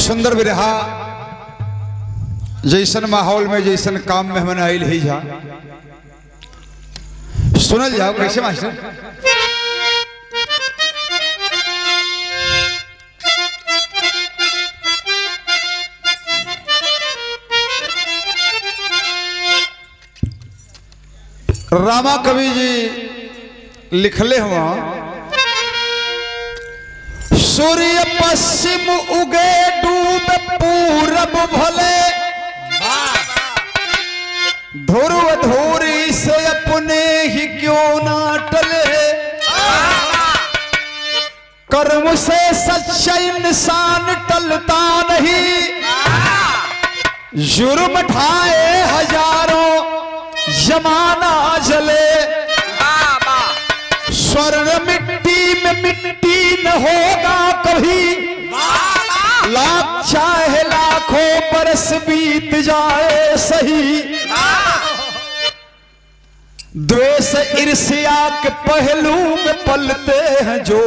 सुंदर बिरहा जैसन माहौल में जैसन काम में हमन आयल ही जा सुनल जाओ कैसे मास्टर। रामा कवि जी लिखले हुआ सूर्य पश्चिम उगे डूब पूरब भले ध्रुव धूरी से अपने ही क्यों ना टले कर्म से सच्चा इंसान टलता नहीं जुर्म ढाए हजारों जमाना जले स्वर्ण मिट्टी में मिट्टी न होगा कभी लाख चाहे लाखों बरस बीत जाए सही द्वेष ईर्ष्या के पहलू में पलते हैं जो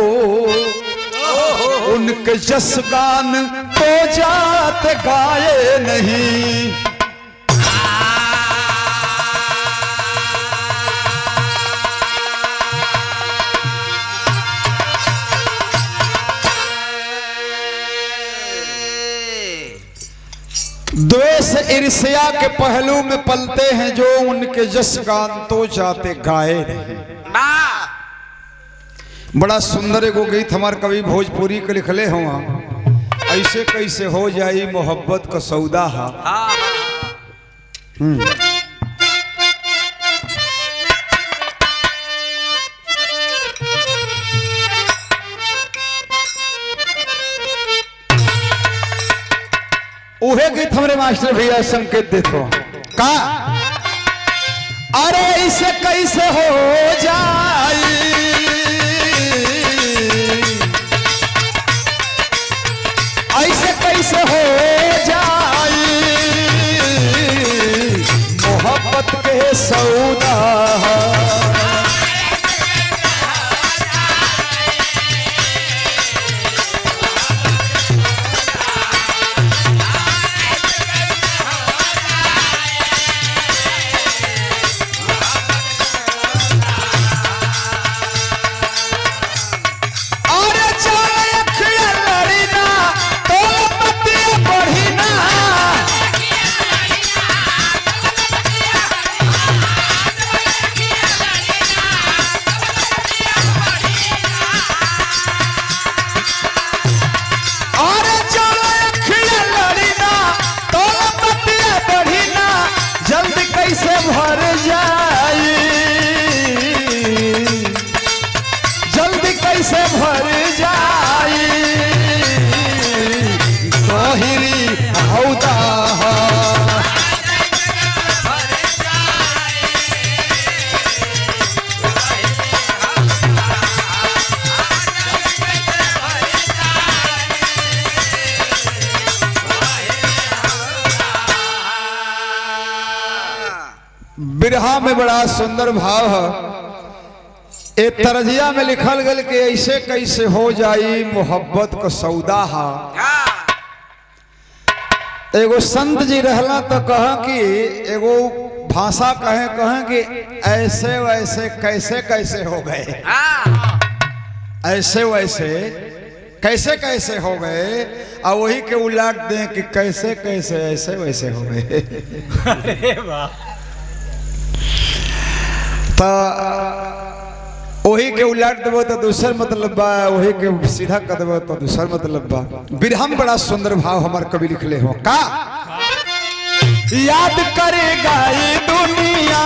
उनके जस गान तो जात गाए नहीं। द्वेष ईर्ष्या के पहलू में पलते हैं जो उनके जस गान तो जाते गाए नहीं। बड़ा सुंदर एगो गीत हमार कवि भोजपुरी के लिखले हुआ ऐसे कैसे हो जाई मोहब्बत का सौदा हा। उहे गीत हमारे मास्टर भैया संकेत देते का अरे इसे कैसे हो जाए ऐसे कैसे हो जाए मोहब्बत के सौदा बिरहा में बड़ा सुंदर भाव है। ए तरजिया में लिखल गल कि ऐसे कैसे हो जाई मोहब्बत का सौदा हा। एगो संत जी रहला तो कहा कि एगो भाषा कहे कि ऐसे वैसे कैसे कैसे हो गए ऐसे वैसे कैसे कैसे हो गए और वही के उलाट दें कि कैसे कैसे ऐसे वैसे हो गए। अरे वाह तो वही के उलाट देव तो दूसर मतलब बा वही के सीधा कर देव तो दूसर मतलब बा। बिरहा में बड़ा सुंदर भाव हमार कवि लिखले हो का याद करेगा ये दुनिया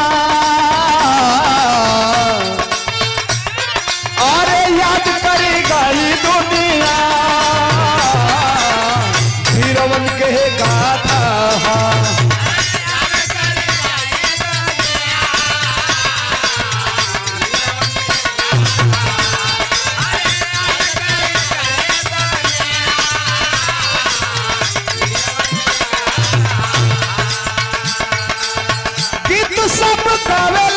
अरे याद करेगा ये दुनिया हीरोवन के गाथा सब गावे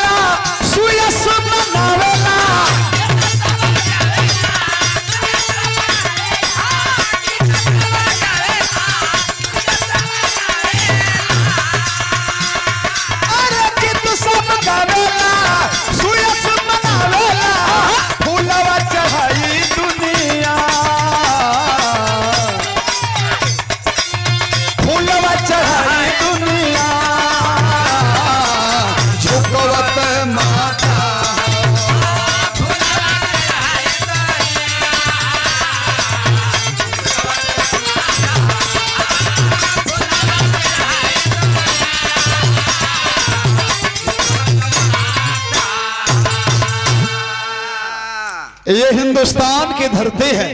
ये हिंदुस्तान की धरती है,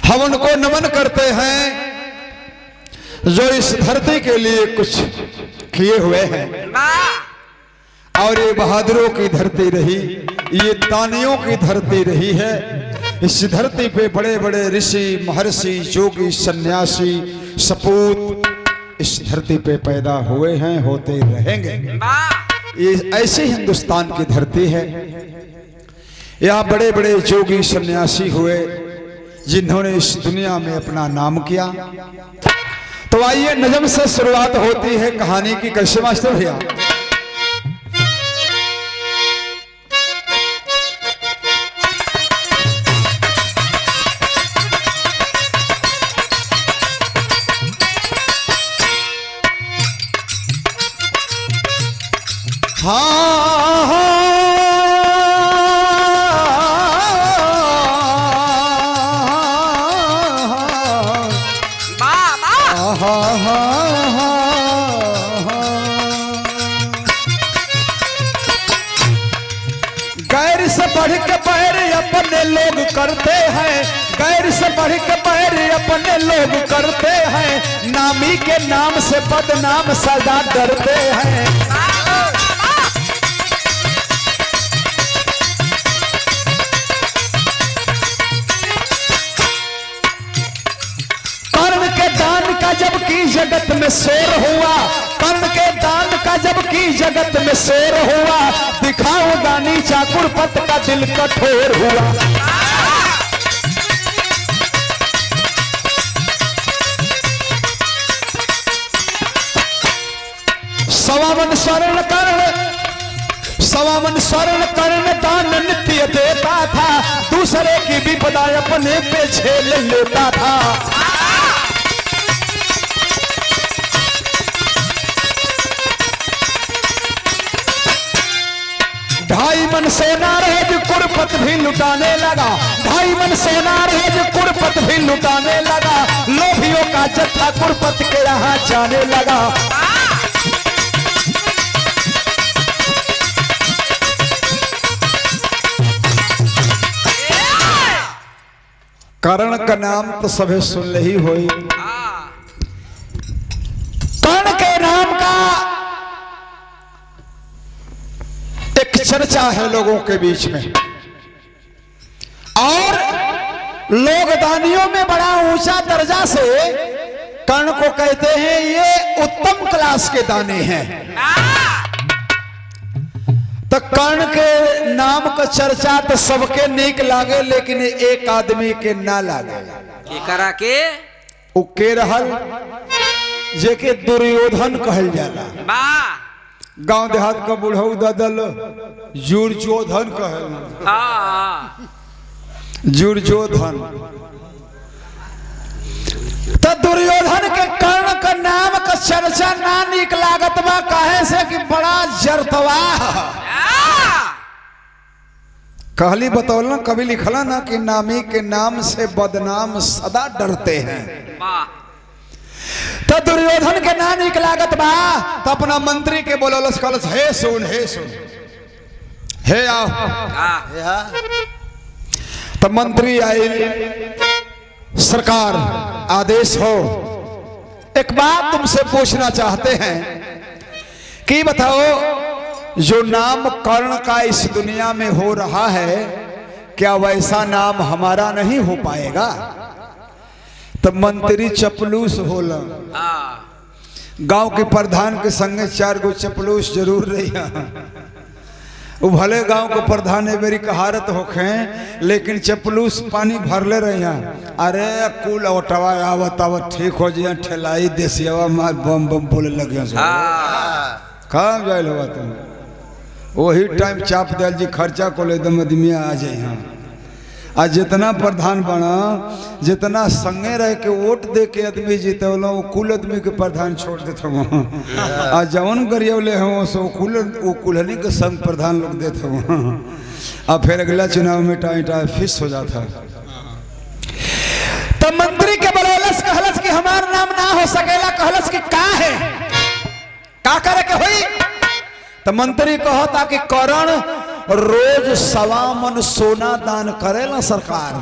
हम उनको नमन करते हैं जो इस धरती के लिए कुछ किए हुए हैं। और ये बहादुरों की धरती रही, ये दानियों की धरती रही है। इस धरती पे बड़े बड़े ऋषि, महर्षि, योगी, सन्यासी, सपूत इस धरती पे पैदा हुए हैं, होते रहेंगे। ये ऐसे हिंदुस्तान की धरती है। यहाँ बड़े बड़े योगी सन्यासी हुए जिन्होंने इस दुनिया में अपना नाम किया। तो आइए नजम से शुरुआत होती है कहानी की। कैसे मास्टर भैया? गैर से बढ़ के बैर अपने लोग करते हैं, गैर से बढ़ के बैर अपने लोग करते हैं, नामी के नाम से बदनाम सदा डरते हैं। कर्ण के दान का जबकि जगत में शोर हुआ, कर्ण के दान का जबकि जगत में शोर हुआ, दिखाओ दानी चाकुर पत का दिल कठोर हुआ। सवामन स्वर्ण कर्ण, सवामन स्वर्ण कर्ण दान नित्य देता था, दूसरे की विपदा अपने पे झेल लेता था। ढाई मन सोना रहेज कुरपत भी लुटाने लगा, ढाई मन सोना रहेज कुरपत भी लुटाने लगा, लोभियों का जत्था कुरपत के यहाँ जाने लगा। कर्ण का नाम तो सभी सुन ही होई। कर्ण के नाम का एक चर्चा है लोगों के बीच में, और लोग दानियों में बड़ा ऊंचा दर्जा से कर्ण को कहते हैं ये उत्तम क्लास के दानी हैं। तो कर्ण के नाम का चर्चा तो सबके नीक लागे, लेकिन एक आदमी के ना लागे। करा के उ के रहल जेके दुर्योधन कहल जाला। गांव देहात का बुढ़ऊ ददल जुर्योधन कहल। जुर्योधन तो दुर्योधन के कर्ण का नाम का चर्चा ना नीक लागत बा, काहे से कि बड़ा जरतवा। कहली बतौलन कभी लिखला ना कि नामी के नाम से बदनाम सदा डरते हैं। तो दुर्योधन के ना नीक लागत बा, तो अपना मंत्री के बोललस, कहलस हे सुन, हे सुन, हे आओ। तो मंत्री आए, सरकार आदेश हो, एक बात तुमसे पूछना चाहते हैं कि बताओ जो नाम कर्ण का इस दुनिया में हो रहा है, क्या वैसा नाम हमारा नहीं हो पाएगा? तब मंत्री चपलूस होला। गांव के प्रधान के संगे 4 गो चपलूस जरूर रही। वो भले गांव के प्रधान है मेरी कहारत होखे, लेकिन चपलूस पानी भरले रही। अरे कुल ओटवा आवत आवत ठीक हो जाए, ठेलाई देसियावा मार बम बम बोले लगे। कहाँ जाए हुआ तुम? वही टाइम चाप दिया जी खर्चा को ले दम आदमी आ जाए। यहाँ आज जितना प्रधान बना, जितना संगे रह के वोट दे के आदमी जीते वो कुल आदमी के प्रधान छोड़ देते हो। आज जवन गरियवले हो सो वो कुलहनी के संग प्रधान लोग देते हो। अब फिर अगला चुनाव में टाइम फिक्स हो जाता। तो मंत्री के बोलस कहलस कि हमार नाम ना हो सकेला। कहलस कि का है, का करे के होई? तो मंत्री कहता कि करण रोज 1.25 मन सोना दान करे ना सरकार।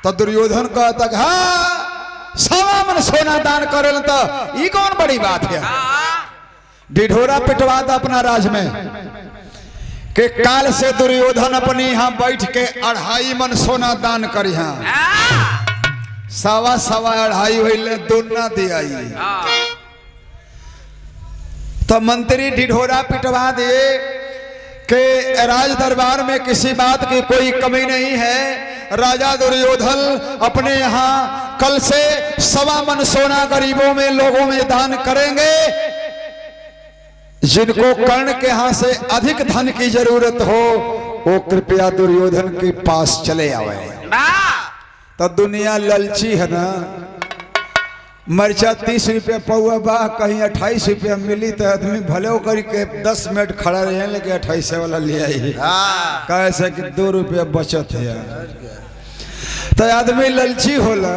तो दुर्योधन कहता हाँ 1.25 मन सोना दान करे तो ये कौन बड़ी बात है। ढिढोरा पिटवा था अपना राज में कि काल से दुर्योधन अपनी यहाँ बैठ के 2.5 मन सोना दान करी। हाँ 1.25 2.5 हुई दोना दिया। तो मंत्री ढिढोरा पिटवा दिए कि राज दरबार में किसी बात की कोई कमी नहीं है। राजा दुर्योधन अपने यहाँ कल से 1.25 मन सोना गरीबों में लोगों में दान करेंगे। जिनको कर्ण के यहाँ से अधिक धन की जरूरत हो वो कृपया दुर्योधन के पास चले आवे। तो दुनिया ललची है ना। मरचा 30 रुपया पौआ बा कहीं 28 रुपया मिली तो आदमी भले करके 10 मिनट खड़ा रहे लेकिन 28 वाला ले आई। कैसे कि 2 रुपया बचत है। तो आदमी ललची होला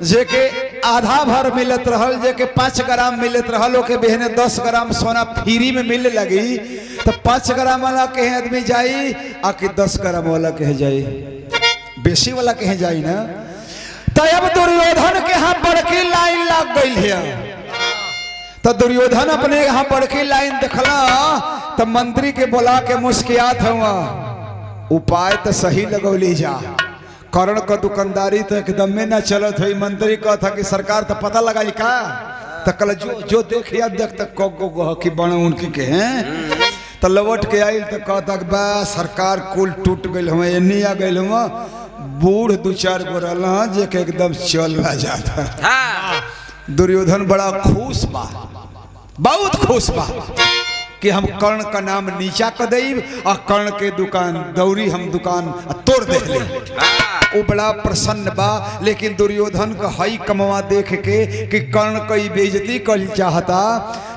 जेके आधा भर मिलत रहल जेके 5 ग्राम मिलत रहल ओके बहने 10 ग्राम सोना फ्री में मिले लगी। तो 5 ग्राम वाला कहे आदमी जाई आके 10 ग्राम वाला कहे जाई बेसी वाला कहे जाई ना। तो अब दुर्योधन के यहाँ बड़की लाइन लग गई है। तो दुर्योधन अपने यहाँ बड़की लाइन देखला तो मंत्री के बोला के मुस्कियात हुआ उपाय तो सही लगौली जा। कर्ण का दुकानदारी तो एकदम में न चलत हुई। मंत्री का था कि सरकार तो पता लगाई का तो कल जो देख या देख तक को कि बण उनकी के हैं। तो लौट के आई तो कहता कि बा सरकार कुल टूट गई हुआ एनी आ गई हुआ बूढ़ 2-4 गो रहा जे के एकदम चल ना जाता। दुर्योधन बड़ा खुश बा बहुत खुश बा कि हम कर्ण का नाम नीचा कर देब और कर्ण के दुकान दौरी हम दुकान तोड़ दे। वो बड़ा प्रसन्न बा। लेकिन दुर्योधन का हई कमवा देख के कि कर्ण की बेइज्जती कर चाहता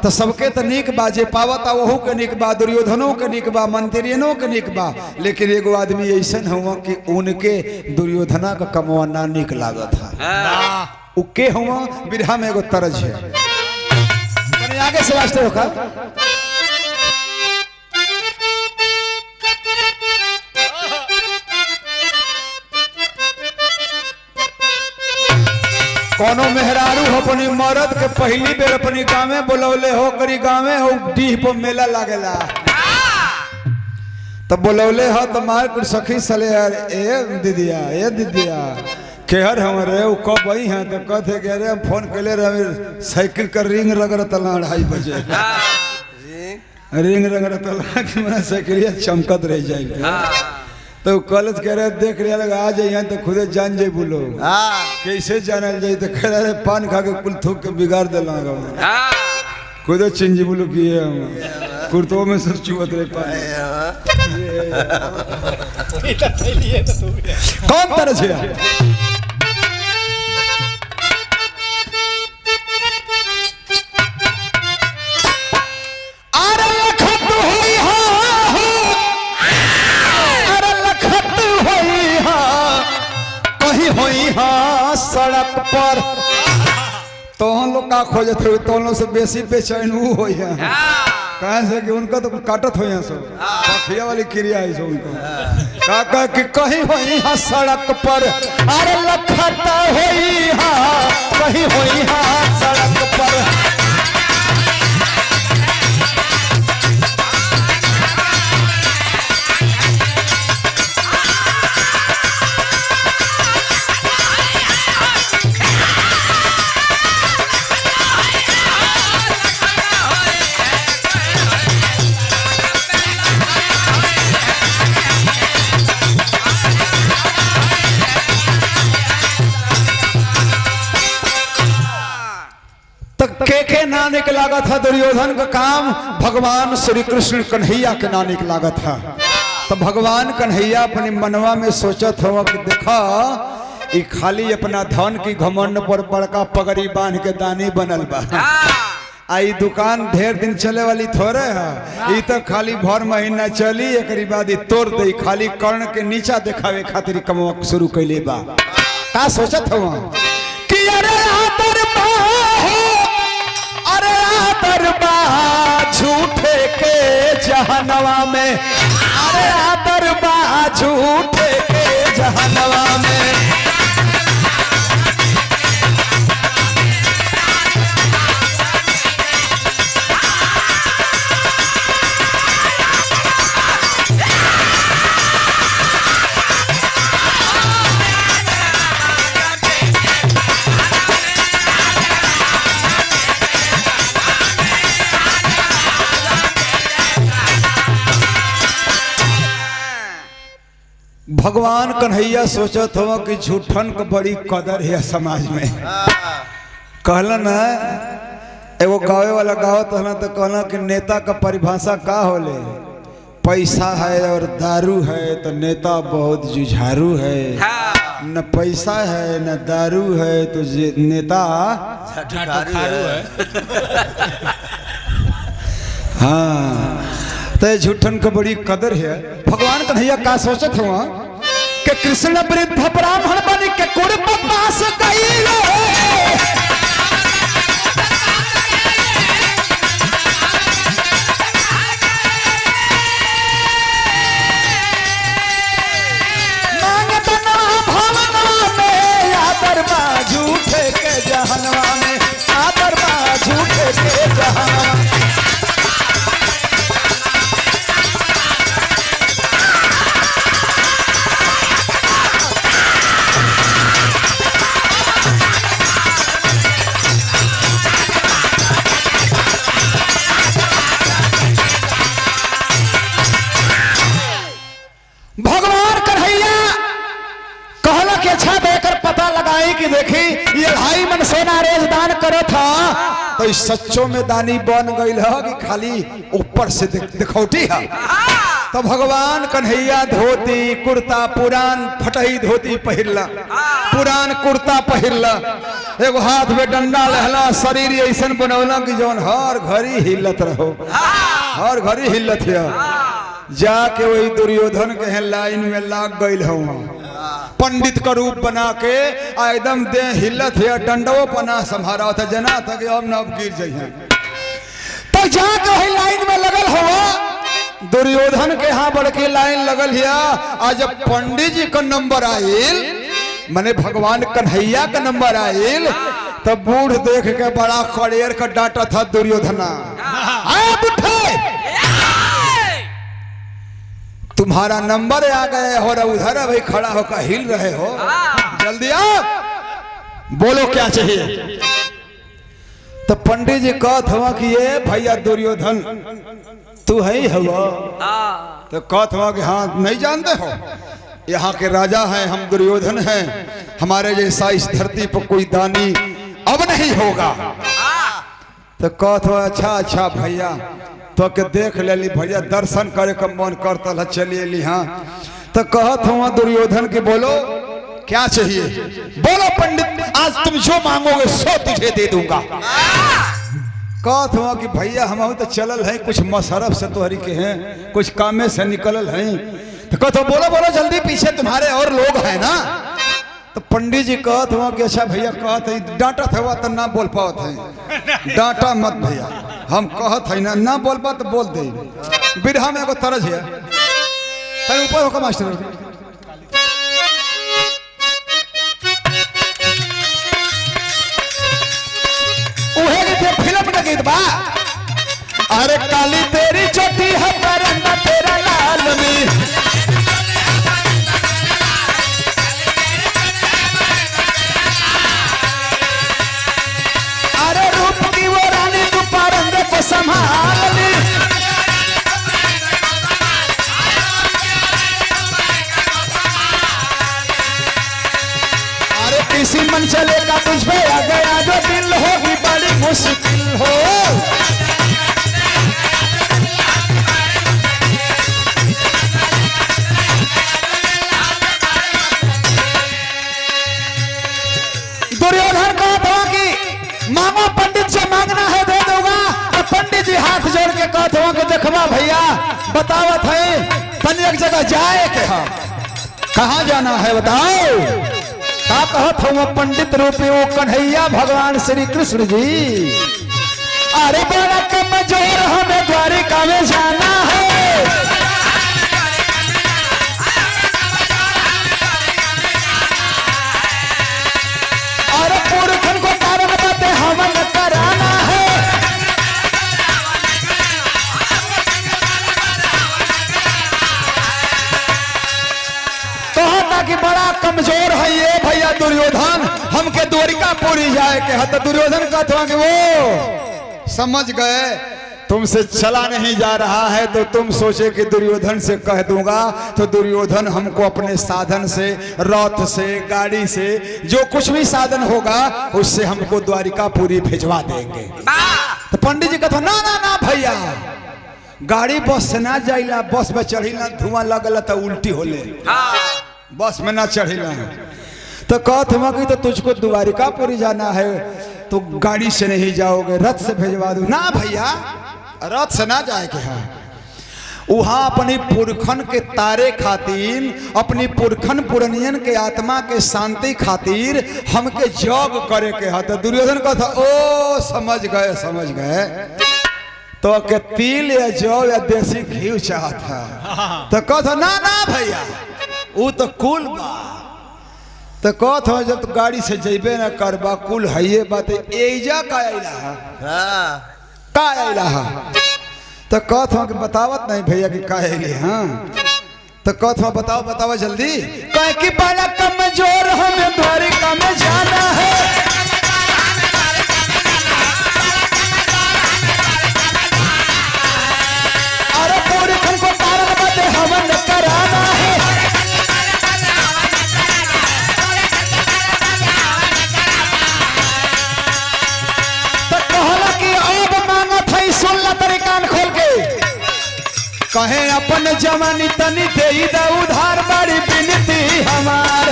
तो सबके तो निक बा जे पावता वहू के निक बा दुर्योधनों के निक बा मंत्रियों के निक बा। लेकिन एगो आदमी ऐसा हुआ कि उनके दुर्योधना का कमवा ना निक लागत था। उके हुआ बिरहा में एगो तरज है आगे से वास्ते होगा। कोनो मेहरारू हो अपनी मर्द के पहली बेर अपनी गाँव में बोलौले हो करी गाँव में हो डीह पर मेला लागेला तो बोलौले हो तो मार कुछ सखी सले यार ए दीदिया केहर हमारे वो कब आई हैं तो कहते कि अरे हम फोन कैले रहे साइकिल का रिंग रगड़त 2:30 बजे रिंग रगड़त कि मेरा साइकिल चमकत रह जाएगी। तो कॉलेज कह रहे देख रहे लगा आ जाइए तो खुदे जान जाए बोलो कैसे जानल जाए तो कह रहे पान खा के कुल थूक के बिगाड़ दिला खुदे चिंजी बोलो किए कुर्तों में सब चुवत रहे पान। कौन तरह से सड़क पर तो हम लोग का खोजत हुए तो लोग से बेसी बेचैन हो कहे से कि उनका तो काटत हो सब पखिया वाली क्रिया है सब उनको का कि कहीं होई हा सड़क पर अरे लखत होई हा कहीं होई हा सड़क पर। के नाने के लागा था दुर्योधन का काम भगवान श्री कृष्ण कन्हैया के नाने के लागा था। तो भगवान कन्हैया अपने मनवा में सोचत हो कि देखा ये खाली अपना धन की घमंड पर बड़का पगड़ी बांध के दानी बनल बा। आई दुकान ढेर दिन चले वाली थोड़े है। ये तो खाली भर महीना चली एक बाद तोड़ दे खाली कर्ण के नीचा दिखावे खातिर कमवा शुरू कैले बा। का सोचत हो कि अरे दरबार झूठे के जहनवा में अरे आदर बा झूठे के जहनवा में। भगवान कन्हैया सोचत हो कि झूठन को बड़ी कदर है समाज में। कहलन एगो गावे वाला गावत हलन तो कहला कि नेता का परिभाषा का होले, पैसा है और दारू है तो नेता बहुत जुझारू है, न पैसा है न दारू है तो नेता है। हाँ तो झूठन को बड़ी कदर है। भगवान कन्हैया का सोचत हुआ कि कृष्ण वृद्ध ब्राह्मण बन के कुर्ब पास गईलो, मांगत ना भवनवा में आदर बा झूठे के जहनवा में, आदर बा झूठे के जहनवा। भगवान कन्हैया कहला कि अच्छा देकर पता लगाई कि देखी ये 2.5 मन सोना रोज दान करो था तो इस सच्चों में दानी बन गई है कि खाली ऊपर से दिखौटी है। तो भगवान कन्हैया धोती कुर्ता पुरान फटही धोती पहिरला, पुरान कुर्ता पहिरला, एगो हाथ में डंडा लहला, शरीर ऐसा बनौला कि जौन हर घड़ी हिलत रहो, हर घड़ी हिलत है। जाके वही दुर्योधन के लाइन में लाग गई हूँ, पंडित का रूप बना के एकदम दे हिलत है, डंडो पना संभारा था, जना था कि अब न गिर जाइए। तो जाके वही लाइन में लगल हुआ, दुर्योधन के यहाँ बड़की लाइन लगल है। आज जब पंडित जी का नंबर आयल, मैंने भगवान कन्हैया का नंबर आयल, तो बूढ़ देख के बड़ा कड़ेर का डांटा था दुर्योधना, तुम्हारा नंबर आ गए हो, उधर भाई खड़ा होकर हिल रहे हो, जल्दी आओ, बोलो क्या चाहिए। तो पंडित जी कहत हुआ कि ये भैया दुर्योधन तू है हुआ? तो कहत हुआ कि हाँ नहीं जानते हो, यहाँ के राजा हैं, हम दुर्योधन हैं, हमारे जैसा इस धरती पर कोई दानी अब नहीं होगा। तो कहत हुआ अच्छा अच्छा भैया तो के देख ले भैया, दर्शन करे का मन करता चलिए ली। हाँ तो कहत हुआ दुर्योधन की बोलो क्या चाहिए, बोलो पंडित आज तुम जो मांगोगे सो तुझे दे दूंगा। कहत हुआ कि भैया हम तो चलल है, कुछ मशरफ से तोहरी के हैं, कुछ कामे से निकलल हैं। तो कहत बोलो बोलो जल्दी, पीछे तुम्हारे और लोग हैं ना। तो पंडित जी कहत हुआ कि अच्छा भैया कहत है, डांटा था तो ना बोल पावत है, डांटा मत भैया, हम कहत है ना बोल पा तो बोल दे। बिरहा में एगो तरज है, ऊपर होकर मास्टर फिल्म का गीत बा, अरे काली तेरी चोटी है परंदा तेरा लाल में, अरे रूप की वो रानी तू परंदे को संभाल ली, अरे किसी मन चलेगा तुझ पे आ गया जो दिल होगी बड़ी मुश्किल हो। दुर्योधन कहा था कि मांगो पंडित से मांगना है दे दूंगा। तो पंडित जी हाथ जोड़ के कहते हो कि देखवा भैया बतावत है तन एक जगह जाए के हम, कहाँ जाना है बताओ। का कहत हूँ पंडित रूपी वो कन्हैया भगवान श्री कृष्ण जी, अरे बड़ा कमजोर हमें द्वारिका में जाना है, पूरी जाए के हत दुर्योधन का था कि वो समझ गए तुमसे चला नहीं जा रहा है, तो तुम सोचे कि दुर्योधन से कह दूंगा तो दुर्योधन हमको अपने साधन से, रथ से, गाड़ी से, जो कुछ भी साधन होगा उससे हमको द्वारिकापुरी भिजवा देंगे। तो पंडित जी कहते ना ना ना भैया, गाड़ी बस से ना जाइला, बस में चढ़ीला धुआं लगल तो उल्टी होले, बस में ना चढ़ीला। तो कहते हम कि तो तुझको द्वारिकापुरी जाना है तो गाड़ी से नहीं जाओगे, रथ से भेजवा दूं। ना भैया, रथ से ना जाए के है, वहां अपनी पुरखन के तारे खातिर, अपनी पुरखन पुरनियन के आत्मा के शांति खातिर हमके जग करे के है। तो दुर्योधन का था ओ समझ गए समझ गए, तो के तिल या जौ या देसी घी चाहता, तो कहता ना ना भैया वो तो कुल बा। तो कहत हो जब तो गाड़ी से जेबे ना करबा, कुल है ये बात, एजा का आइला तो कहत हो कि बतावत नहीं भैया कि का आइले। हाँ तो कहत हो बताओ बताओ जल्दी। कह कि बड़ा कमजोर हमें द्वारिका में जाना है, अरे पूरी हमको तारक बदे हवन कराना है। सुन ला तरी कान खोल के, कहे अपन जवानी तनी दे दा उधार, बड़ी बिनती हमार।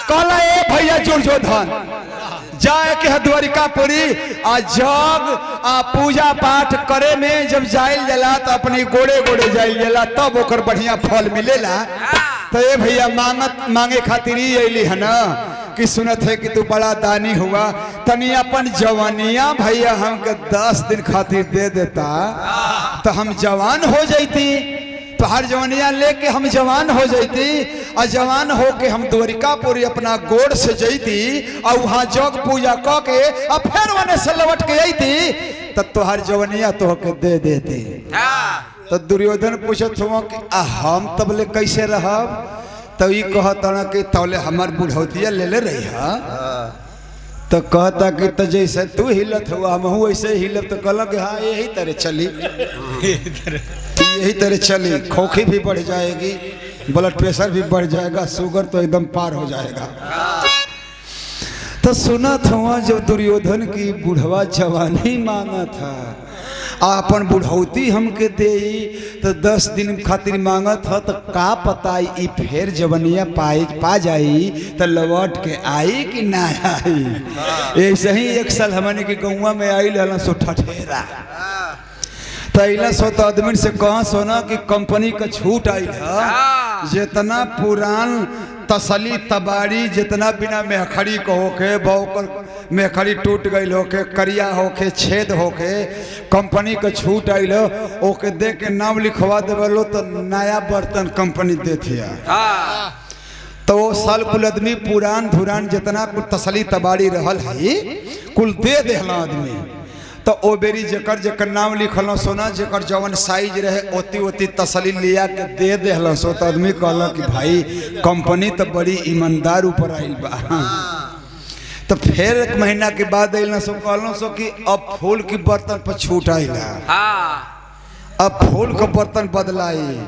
कहला ए भैया दुर्योधन जाए के द्वारिकापुरी आ जग आ पूजा पाठ करे में जब जाइल जाला तो अपनी गोड़े गोड़े जाइल जाला, तब ओकर बढ़िया फल मिलेला। तो ये भैया मांगे खातिर ही अली है ना कि सुनत है कि तू बड़ा दानी हुआ, तनी अपन जवानिया भैया हमके 10 दिन खातिर दे देता तो हम जवान हो जाती, तो हर जवानिया लेके हम जवान हो जाती, और जवान होके हम द्वारिकापुरी अपना गोड़ से जैती और वहां जग पूजा क के और फिर वने से लौट के आती, तब तो हर जवानिया तो के दे देती। तो दुर्योधन पूछत हुआ कि हम तब ले कैसे रहब, तो ये कहता कि तौले हमार बुढ़ौतिया ले ले रही है। तो कहता कि तो जैसे तू हिलत हुआ हम वैसे हिलब, तो कहला कि हाँ यही तरह चली, यही तरह चली, खोखी भी बढ़ जाएगी, ब्लड प्रेशर भी बढ़ जाएगा, शुगर तो एकदम पार हो जाएगा। तो सुना था जब दुर्योधन की बुढ़वा जवानी मांगा था, अपन बुढ़ौती हमके दे तो 10 दिन खातिर मांगा था, तो का पता ई फिर जवनिया पा जाई तो लौट के आई कि ना आई। ऐसे ही एक साल हमने के गौवा में आई लहला सो ठठेरा, तैला सो तो आदमी से कहा सोना कि कंपनी का छूट आई है, जितना पुरान तसली तबाड़ी, जितना बिना मेखड़ी को होके बहुकर मेखड़ी टूट गई होके, करिया होके, छेद होके, कंपनी का छूट आई लो ओके दे के नाम लिखवा देवलो तो नया बर्तन कंपनी देती है। तो वो साल कुल आदमी पुरान धुरान जितना कुल तसली तबाड़ी रहल है कुल दे देला आदमी। तो ओ बेरी जकर जकर नाम लिखल सोना, जकर जवन साइज रहे ओती ओती तसली लिया के दे देहल सो। तो आदमी कहला कि भाई कंपनी तो बड़ी ईमानदार ऊपर आइल बा। तो फिर 1 महीना के बाद आइल सो कहल सो कि अब फूल की बर्तन पर छूट आइल, अब फूल का बर्तन बदलाई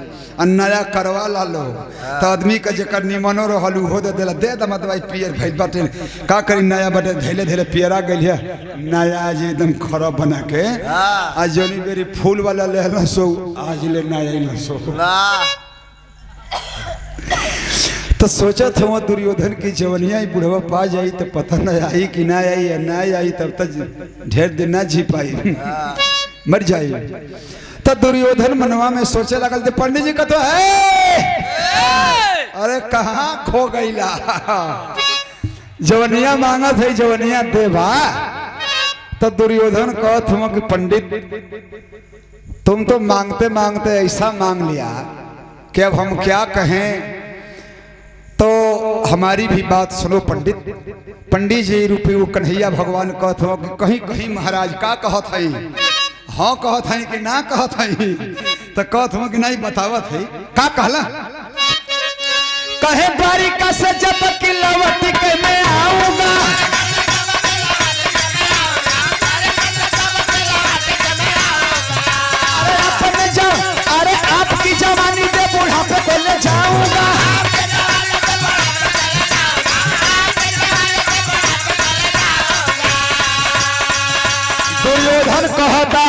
और नया करवा ला लो। तो आदमी का जकर निमनो रहल हो दे देला, दे दमा दवाई पियर भइल बाटे, का करी नया बाटे, धैले धैले पियरा गइल है नया, आज एकदम खराब बना के आज जोनी बेरी फूल वाला लेहला सो आज ले नया ना सो। तो सोचा था वहाँ दुर्योधन की जवनिया ही बुढ़वा पा जाई तो पता न आई कि ना आई, या ना आई तब तक ढेर दिन ना जी पाई, मर जाए। तो दुर्योधन मनवा में सोचे लगल थे पंडित जी का तो है, अरे कहाँ खो गईला, जवनिया मांगा थे जवनिया देवा। तो दुर्योधन कहत हुआ कि पंडित तुम तो मांगते मांगते ऐसा मांग लिया कि अब हम क्या कहें, तो हमारी भी बात सुनो पंडित। पंडित जी रूपी वो कन्हैया भगवान कहत हो कि कहीं कहीं महाराज का कहत है, हाँ कहत है कि ना कहत है तो कहत हूँ कि नहीं बतावत है का कहला कहे द्वारिका से जब कि लौट के मैं आऊंगा अरे आपकी जवानी दे बुढ़ापे को ले जाऊंगा दुर्योधन कहता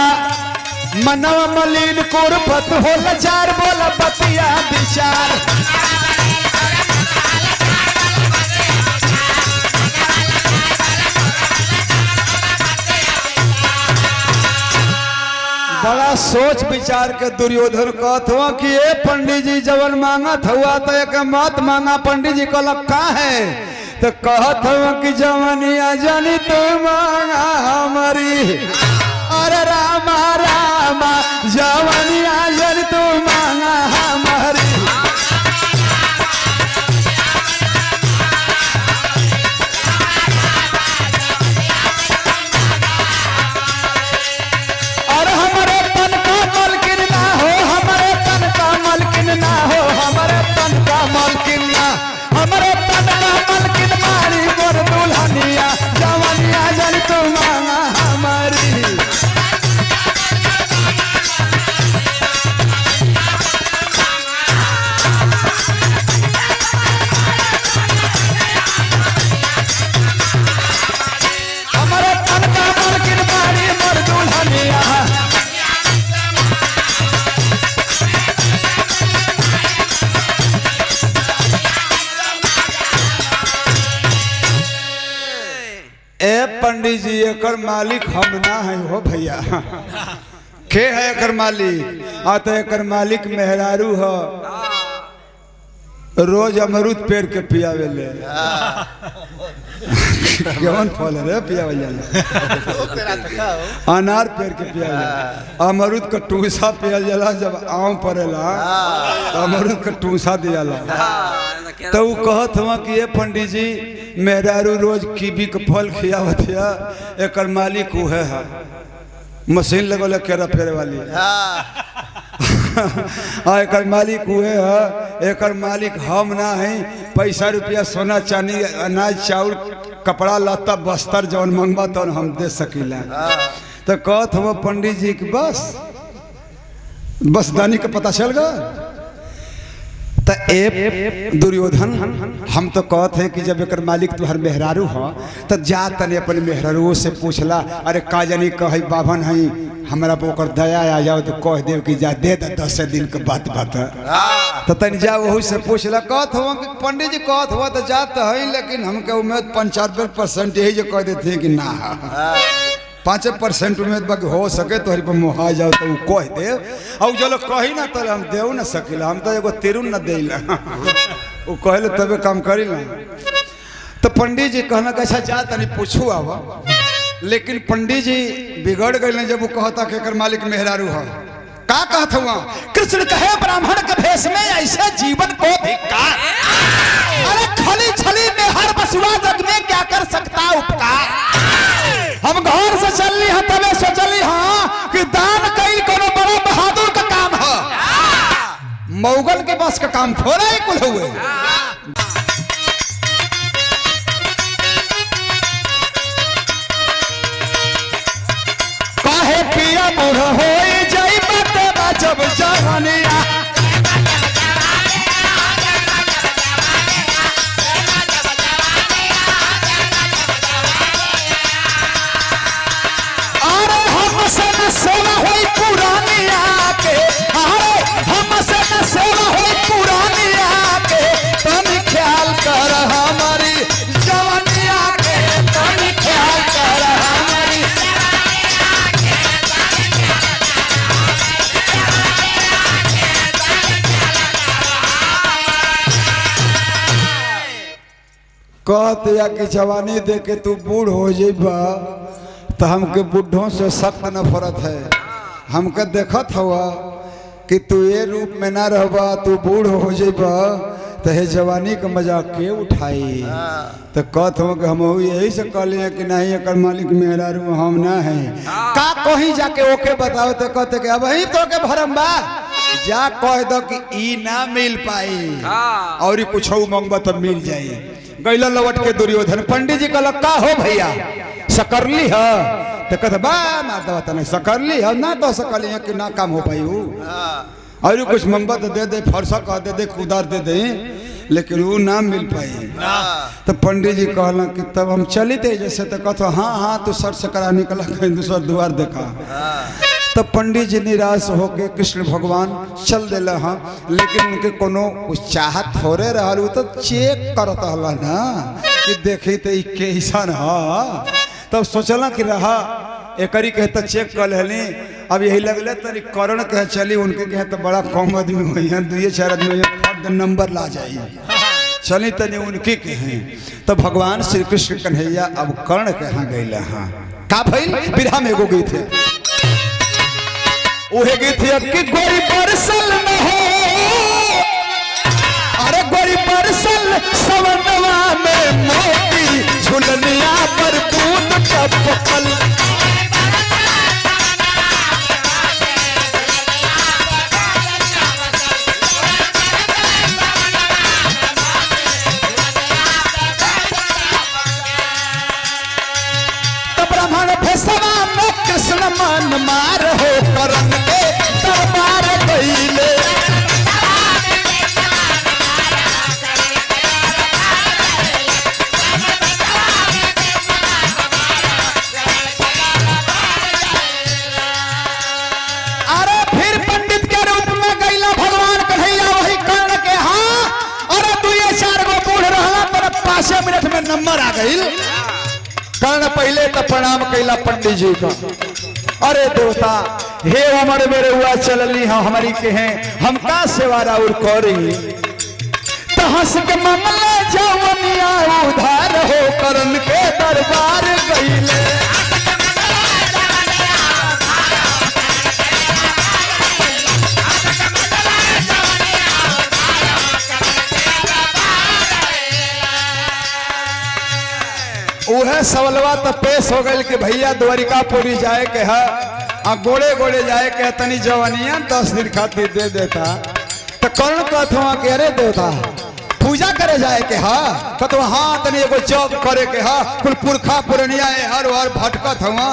मनव मलिन कुरपत हो लचार बोला बतिया विचार बड़ा सोच विचार के दुर्योधन कहत हुआ कि ये पंडित जी जवन मांगत हुआ तो एक मत मांगा पंडित जी कहला का है तो कहत हुआ कि जवनिया जानी तो मांगा हमारी अरे रामा रामा जवनिया जानी तो मांगा हमारी पंडित जी एकर मालिक हम ना है हो भैया के है एकर मालिक आ तो एकर मालिक मेहरारू हो रोज अमरूद पेड़ के पियावे ले कौन फल है पियावे जाला अनार पेड़ के पियावे अमरूद का टूसा पियल जाला जब आम पड़ेला अमरूद का टूसा दियाला तो वो कहत हुआ कि ये पंडित जी मेहरारू रोज कीवी के फल खियावत है एकर मालिक उहे है मशीन लगल केरा फेरे वाली एकर मालिक उहे है एकर मालिक हम ना है पैसा रुपया सोना चांदी अनाज चाउर कपड़ा लत्ता बस्तर जौन मंगवा तो हम दे सकीला तो कहत हुआ पंडित जी की बस दानी का पता चल गया तो ए दुर्योधन हम तो कहते हैं कि जब एक मालिक तुहर मेहरारू हो तो जा तने अपन मेहरारू से पूछला अरे का जानी कह बाभन है हमारा पर दया आ जाओ तो कह दे कि जा दे 10 दिन के बात तो तन जा वही से पूछला कहत हुआ कि पंडित जी कहत हुआ तो जात है लेकिन हमके उम्मीद 95% यही जो कह देते हैं कि ना 5% उम्मीद बाकी हो सके तो पर मुहा जाओ तो कह दे और जो लोग कही ना तो हम देव ना सकिला हम तो एगो तिरुन न देला वो कहले तबे काम करी ना तो पंडित जी कहना कैसा जा तनी पूछू आवा लेकिन पंडित जी बिगड़ गए जब वो कहता कि एकर मालिक मेहरारू है का कहत हुआ कृष्ण कहे ब्राह्मण के भेष में ऐसे जीवन को धिक्कार अरे खली छली में हर बसुआ जग में क्या कर सकता उपकार हम घर से चलनी है तबे सोचली हाँ कि दान कई कोनो बड़ा बहादुर का काम है मौगल के बस का काम थोड़ा ही कुल हुए काहे पिया बुढ़ हो जाई बता जब जवानिया सेवा हुई पुरानी आके अरे हमसे न सेवा हुई पुरानी आके तुम ख्याल कर हमारी जवानी आके तुम ख्याल कर हमारी कहते या कि जवानी दे के तू बूढ़ हो जेबा तो हमके बुढ़ों से सख्त नफरत है हमके देखत हुआ कि तू ये रूप में ना रहबा तू बूढ़ हो जेबा तहे जवानी का मजाक के उठाई तो कहत हो कि हम यही से कहलिए कि नहीं एक मालिक मेहरारू हम ना है का कहीं जाके ओके बताओ तो कहते कि अब ही तो के भरम बा जा कह दो कि ई ना मिल पाई और कुछ मंगबा तो मिल जाई। गैला लौट के दुर्योधन पंडित जी कहल का हो भैया सकरली है तो कहते बा मार दवा तने सकरली है ना तो सकली कि ना काम हो पाई और कुछ मंगबा तो दे दे फरसा कह दे दे कुदार दे दे लेकिन वो ना मिल पाई। तो पंडित जी कहला कि तब हम चली थे जैसे तो कहते हाँ हाँ तू सर से करा निकला कहीं दूसरा द्वार देखा। तब पंडित जी निराश होके कृष्ण भगवान चल दिला हाँ लेकिन उनके कोनो कुछ चाहत थोड़े रहा तो चेक करता हला ना कि देखी तो कैसन है तब सोचला कि रहा एकरी कहता चेक कर लेनी अब यही लगले तरी करण कहे चली उनके कहे तो बड़ा कम आदमी हुई हैं 2-4 आदमी नंबर ला जाइए चली तनी उनके कहे तो भगवान श्री कृष्ण कन्हैया अब कर्ण के यहाँ गए हाँ का भइल बिरहा में एगो गई थे उहे गई थी अब कि गोरी परसल न हो अरे गोरी परसल सवनवा में मोती झुलनिया पर दूध टपकल कृष्ण मन मार हो करन के दरबार गईले अरे फिर पंडित के रूप में गईला भगवान कन्हैया वही कर्ण के हाँ अरे 2-4 गो बूढ़ रहला पर 5 मिनट में नंबर आ गईल। कर्ण पहले तो प्रणाम कैला पंडित जी का अरे देवता हे उमर मेरे हुआ चलली हाँ हमारी के हैं हम का सेवारा और करी तो हंस के मंगले जवनिया उधार हो करण के दरबार गईले उहे सवलवा तो पेश हो गए कि भैया द्वारिकापुरी जाए के है आ गोड़े गोड़े जाए के तनी जवानिया 10 दिन खातिर दे देता तो कर्ण कहत हुआ कि अरे देवता पूजा करे जाए के हा कहत हाँ तनी एगो जग करे के हा कुल पुरखा पुरनिया हर हर भटकत हुआ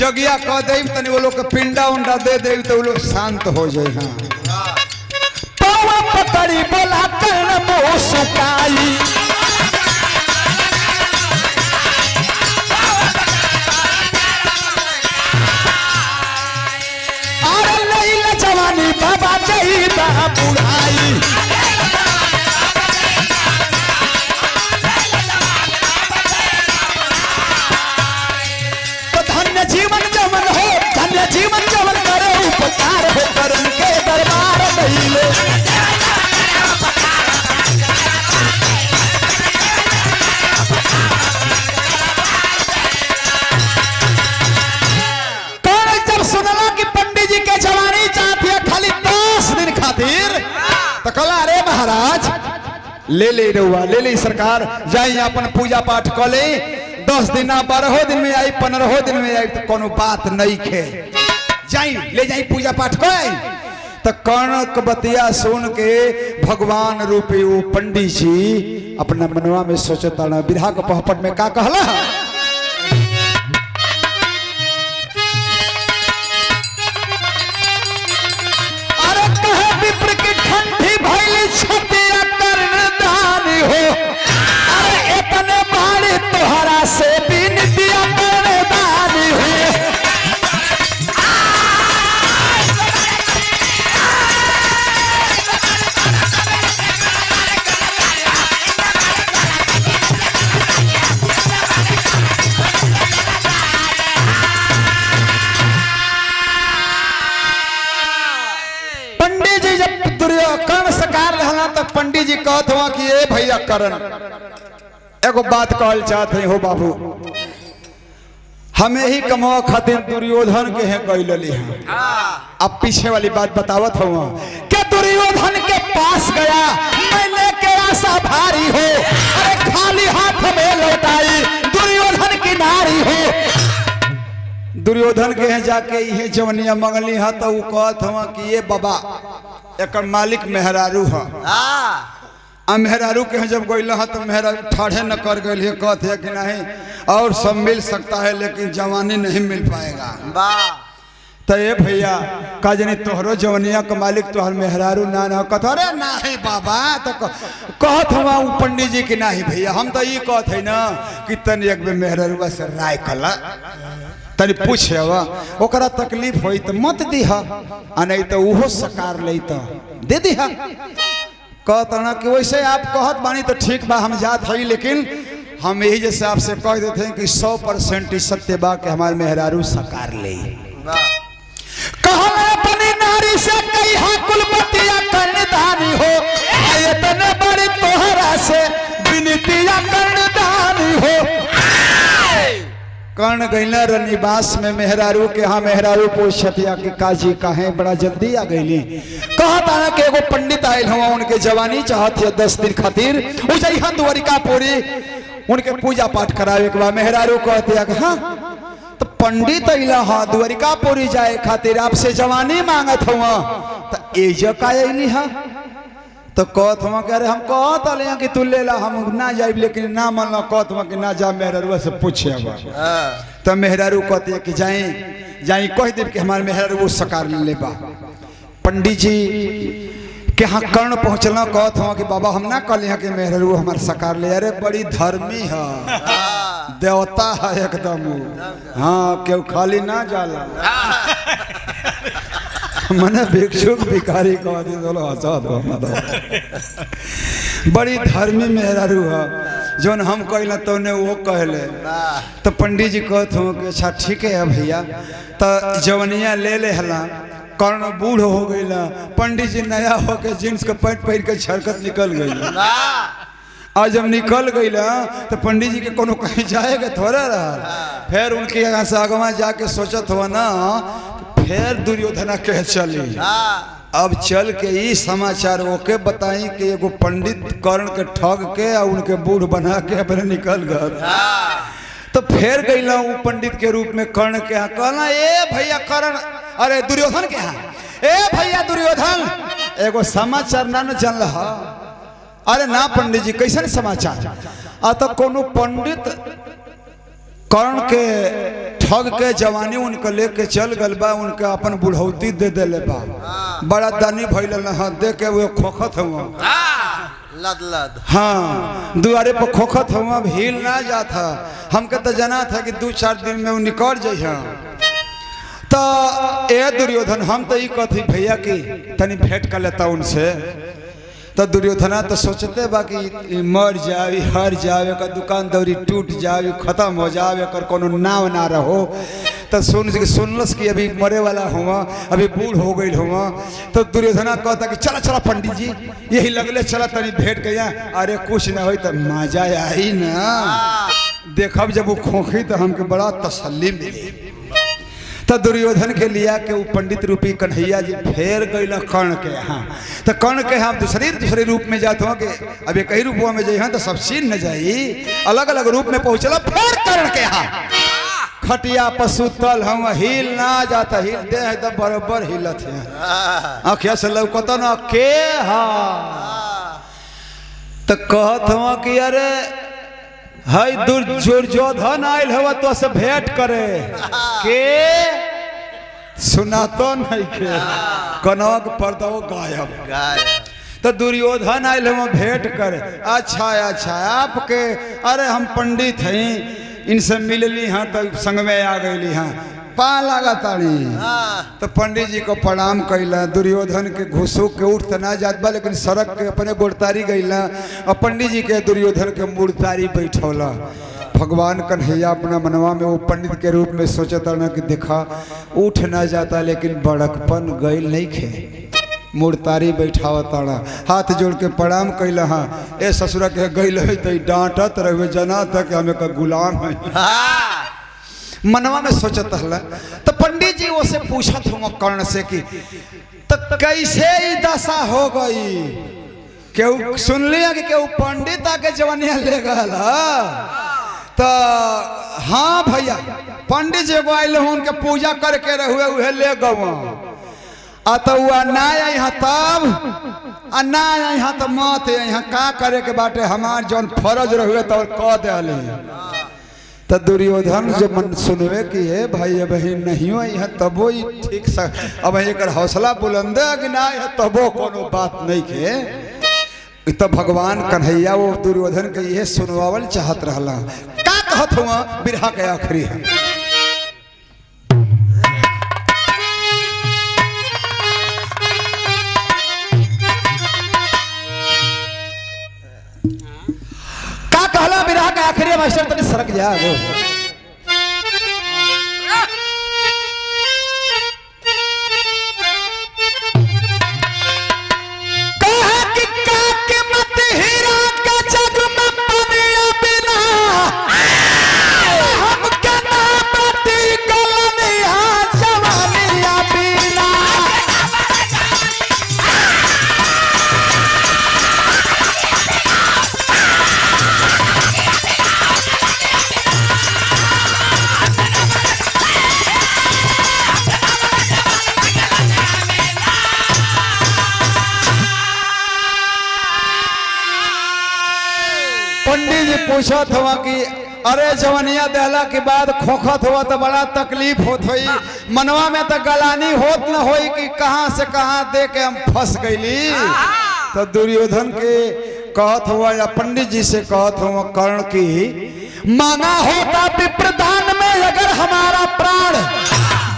जगिया कह दे तनी वो लोग के पिंडा उंडा दे दे तो वो लोग शांत हो जाए। हाँ पावा पकड़ी बोला कर्ण मुँह सुकाई बाबा चाहिदा बुढ़ाई तो धन्य जीवन जवन हो धन्य जीवन जवन करे उपकार हो करण के दरबार गईले जब सुनला कि पंडित जी के जवानी चाहती है खाली 10 दिन खातिर तो कला अरे महाराज ले ले रहुआ ले ले सरकार जाई अपन पूजा पाठ कर ले 10 दिन 12 दिन में आई 15 दिन में आई तो कोनो बात नहीं खे जाई ले जाई पूजा पाठ कर तो कर्ण बतिया सुन के भगवान रूपी वो पंडित जी अपना मनवा में सोचता ना बिरहा के पहपट में का कहला से बिन दिया कर्णदानी हुए पंडित जी जब दुर्योधन सकार रहना तो पंडित जी कहत हुआ कि ए भैया करण एगो बात कहल चाहते हो बाबू हमें ही कमावा खातिर दुर्योधन के हैं गईली हैं अब पीछे वाली बात बतावत हुआ कि दुर्योधन के पास गया मैं लेके दशा भारी हो, अरे खाली हाथ में लौटाई दुर्योधन की नारी हो। दुर्योधन के यहाँ जाके ये जवनिया मंगली है तो वो कहत हुआ कि ये बाबा एक मालिक मेहरारू है। मेहरारू के जब गई है तो मेहरारू ठाढ़े न कर गई है, कहते है कि नहीं और सब मिल सकता है लेकिन जवानी नहीं मिल पाएगा। तो ये भैया का जनी तोहरो जवनिया का मालिक तोहर मेहरारू ना ना कहत अरे नहीं बाबा तो कहत हुआ पंडित जी की नहीं भैया हम तो ये कहत है ना कि तन एक बेर मेहरारू से राय कला तनी पूछे ओकरा तकलीफ होई तो मत दीहा आ नहीं तो उहो सकार ले तो दे दीहा। कहत ना कि वैसे आप कहत बानी तो ठीक बा हम जात हई, लेकिन हम यही जैसे आपसे कह देते हैं कि 100% सत्य बा कि हमारे मेहरारू सकार ले। कहला अपनी नारी से कई हा कुलपतिया कर्णदानी हो, इतने बड़ी तोहरा से विनतिया कर्णदानी हो। कर्ण गईला रनिवास में मेहरारू के यहाँ मेहरारू पूछतिया कि काजी काहे बड़ा जल्दी आ गईली। कहता ना कि एगो पंडित आयल हुआ उनके जवानी चाहत है 10 दिन खातिर उजैहन द्वारिकापुरी उनके पूजा पाठ करावे के बाद मेहरारू कहतिया कि हाँ तो पंडित अइला हाँ द्वारिकापुरी जाए खातिर आपसे जवानी मांगत हुआ तो एजा का अइली हा तो कहत हुआ कि अरे हम कहत अलिया कि तू ले ला हम ना जाइब लेकिन ना मन कहत हुआ कि ना जा मेहरारू से पूछे तो मेहरारू कहते कि जाई जाई कह दे कि हमारे मेहरारू वो सकार ले बा। पंडित जी के हाँ कर्ण पहुँचल कहत हुआ कि बाबा हम ना कहलिया कि मेहरारू हमारे सकार ले, अरे बड़ी धर्मी है देवता है एकदम हाँ क्यों खाली ना जाला मने भिक्षुक भिखारी कह दी बोलो आजाद हो बड़ी धर्मी मेहरारू है जौन हम कहला तो ने वो कहले। तो पंडित जी कहते हो कि अच्छा ठीक है भैया तो जवनिया ले ले हला कर्ण बूढ़ हो गई पंडित जी नया होके जींस के पैंट पहन के छरकत निकल गई। आज जब निकल गई तो पंडित जी के कोनो कहीं जाएगा थोड़ा रहा फिर उनके यहाँ से आगवा जाके सोचत हुआ ना फिर दुर्योधना कह चली। अब चल के ई समाचार ओके बताई कि एगो पंडित कर्ण के ठग के और उनके बूढ़ बना के अपने निकल गए। तो फिर गईला वो पंडित के रूप में कर्ण के यहाँ कहला ए भैया कर्ण अरे दुर्योधन के यहाँ ए भैया दुर्योधन एगो समाचार ना न जानल हा। अरे ना पंडित जी कैसन समाचार आ तो कोनो पंडित कर्ण के ठग के जवानी उनके लेके चल गल बा उनके अपन बुढ़ौती दे देले बा बड़ा दानी भइल दे के वो खोखत हुआ लद लद हाँ दुआरे पर खोखत हुआ हिल ना जाता हमके तो जाना था कि 2-4 दिन में वो निकल जाइए। तो ए दुर्योधन हम तो ये कहती भैया की तनी भेंट कर लेता उनसे। तो दुर्योधना तो सोचते बाकी मर जाए हर जाए का दुकान दौरी टूट जाए खत्म हो जाए कर कोनो नाव ना रहो। तो सुनलस कि अभी मरे वाला हुआ अभी बूढ़ हो गई हुआ। तो दुर्योधना कहता कि चला चला पंडित जी यही लगले चला तनी भेंट गया। अरे कुछ ना हो तो मजा आई ना देखब जब वो खोखी तो हमके बड़ा तसल्ली मिली। तो दुर्योधन के लिया के वो पंडित रूपी कन्हैया जी फेर गई कर्ण के यहाँ। तो कर्ण के यहाँ दूसरे रूप में जाते हो कि अब एक ही रूप में जाइए तो सब सीन न जाई अलग अलग रूप में पहुंचला फिर कर्ण के यहाँ खटिया पशु तल हम हिल ना जाता हिल दे है तो बराबर हिलत है आँखिया से लौकता ना के हा। तो कहत हुआ कि अरे हाय दुर्योधन आयल हवा तो से भेंट करे के सुना तो नहीं के कनक पर्दा गायब। तो दुर्योधन आयल हम भेंट करे अच्छा आपके अरे हम पंडित हैं इनसे मिलली हाँ तो संग में आ गई हाँ पा लगा ताड़ी। तो पंडित जी को प्रणाम कैला दुर्योधन के घुसू के उठ तो ना जात बा लेकिन सड़क के अपने गोड़तारी गईला और पंडित जी के दुर्योधन के मूर्तारी बैठौला। भगवान कन्हैया अपना मनवा में वो पंडित के रूप में सोचता ना कि देखा उठ ना जाता लेकिन बड़कपन गईल नहीं खे मूर्तारी बैठावा ताड़ा हाथ जोड़ के प्रणाम कैला हाँ ए ससुरा के गईल है तो डांटत रहे जना था कि हमें का गुलाम है मनवा में सोचत हल। तो पंडित जी वो से पूछत हूँ कर्ण से कि तो कैसे ही दशा हो गई केहू सुन लिया कि केहू पंडित आके जवानिया ले गल तो हाँ भैया पंडित जी एगो आयल हूँ उनके पूजा करके रहुए उहे ले गवा आ तो ना यहाँ तब आ ना यहाँ तो मत यहाँ का करे के बाटे हमार जौन फर्ज रहुए तो कह दे तो दुर्योधन जो मन सुनवे कि है भाई अब नहीं हो यहाँ तबो ही ठीक सा अब एक हौसला बुलंद है कि ना है तबो कोनो बात नहीं के तो भगवान कन्हैया वो दुर्योधन के ये सुनवावल चाहत रहला का कहत हुआ बिरहा के आखिरी है का कहला बिरहा के आखिरी मास्टर तनी सरक जा पंडित जी पूछत हुआ कि अरे जवनिया दहला के बाद खोखत हुआ तो बड़ा तकलीफ होत हुई मनवा में तो गलानी होत न होई कि कहां से कहां दे के हम फंस गईली तो दुर्योधन के कहत हुआ या पंडित जी से कहत हुआ कर्ण की मांगा होता विप्रदान में अगर हमारा प्राण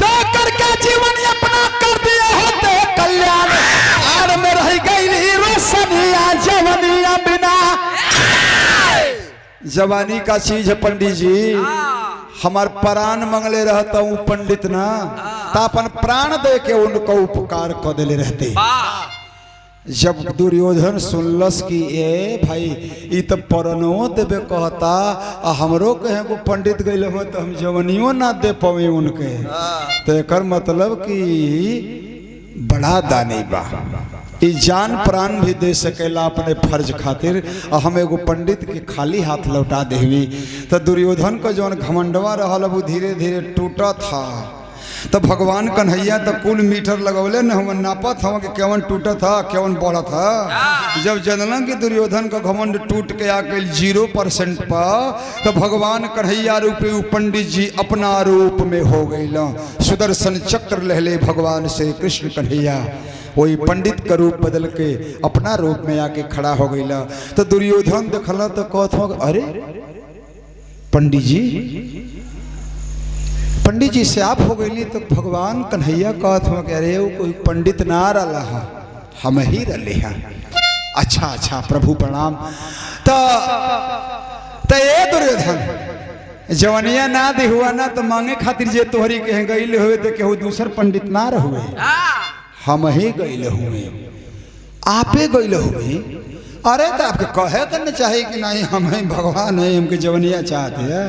दे करके जीवन अपना कर दिए होते कल्याण आर में रह गई रोशनिया जवनिया बिना जवानी का चीज है पंडित जी हमार प्राण मंगले रहता हूँ पंडित ना तो अपन प्राण दे के उनको उपकार कर दिले रहते जब दुर्योधन सुनलस कि ए भाई ई तो परनो देवे कहता हमरो कहे को पंडित गए हो तो हम जवनियो ना दे पावे उनके तो एक मतलब कि बड़ा दानी बा जान प्राण भी दे सकेला अपने फर्ज खातिर और हम एगो पंडित के खाली हाथ लौटा देवी तो दुर्योधन को जौन घमंडवा रहल वो धीरे धीरे टूटा था तो भगवान कन्हैया तो कुल मीटर लगौले न हम नापत हम कि केवन टूटा था केवन बढ़ा था जब जनलन की दुर्योधन का घमंड टूट के आ गई 0% पर तो भगवान कन्हैया रूपी पंडित जी अपना रूप में हो गई सुदर्शन चक्र लहले भगवान श्री कृष्ण कन्हैया वही पंडित का रूप बदल के अपना रूप में आके खड़ा हो गई तो दुर्योधन देखला तो कहत हो अरे पंडित जी से आप हो गई तो भगवान कन्हैया कहत हो अरे वो कोई पंडित ना रहा हम ही रहे हैं अच्छा अच्छा प्रभु प्रणाम तो ये दुर्योधन जवनिया ना दे हुआ ना तो मांगे खातिर जे तोहरी कहे गई हुए तो केहू दूसर पंडित ना रहुए हम ही गईले हुए आपे गईले हुए अरे तो आपके कहे करना चाहिए कि नहीं हम ही भगवान है हमके जवनिया चाहते हैं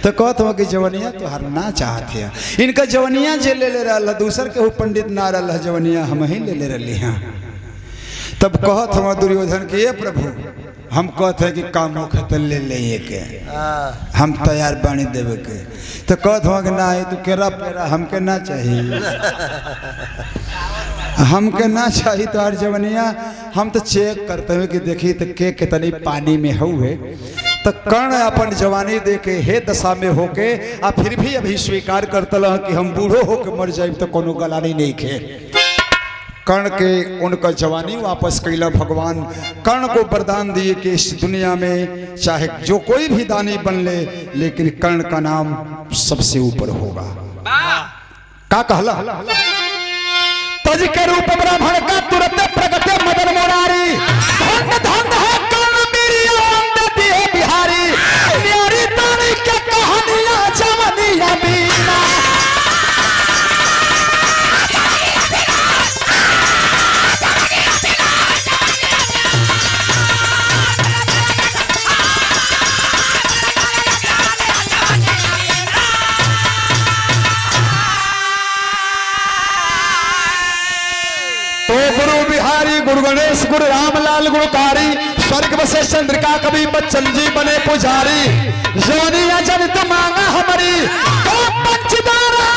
तो कहते हो कि जवनिया तो हर ना चाहते हैं इनका जवनिया जे ले रहा दूसर के पंडित ना रहा जवनिया हम ही ले रही हैं तब कहत हम दुर्योधन के ये प्रभु हम कहते हैं कि काम हो तो ले के हम तैयार बानी देवे के तो कहत हो कि ना तू केरा पेरा हमके ना चाहिए हमके ना चाहिए तो हर जवनिया हम तो चेक करते हुए कि देखी तो के कितनी पानी में हुए तो कर्ण अपन जवानी दे के हे दशा में होके आ फिर भी अभी स्वीकार करता कि हम बूढ़ो होके मर जाए तो कोनो गलानी नहीं खे कर्ण के उनका जवानी वापस कैला भगवान कर्ण को वरदान दिए कि इस दुनिया में चाहे जो कोई भी दानी बन ले लेकिन कर्ण का नाम सबसे ऊपर होगा का कहला तज के रूप ब्राह्मण का तुरंत प्रगटे मदन मुरारी धन धन है कर्ण मेरी बिहारी न्यारी तानी के कहानियां जवनिया बीना तो गणेश गुरु रामलाल गुणकारी स्वर्ग बसे चंद्रिका कवि बच्चन जी बने पुजारी योनि अजन तो मांगा हमारी तो पंचदारा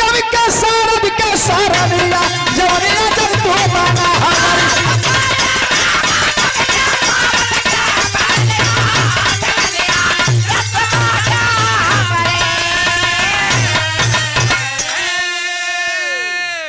कवि के सारद के सारनिया योनि अजन तो मांगा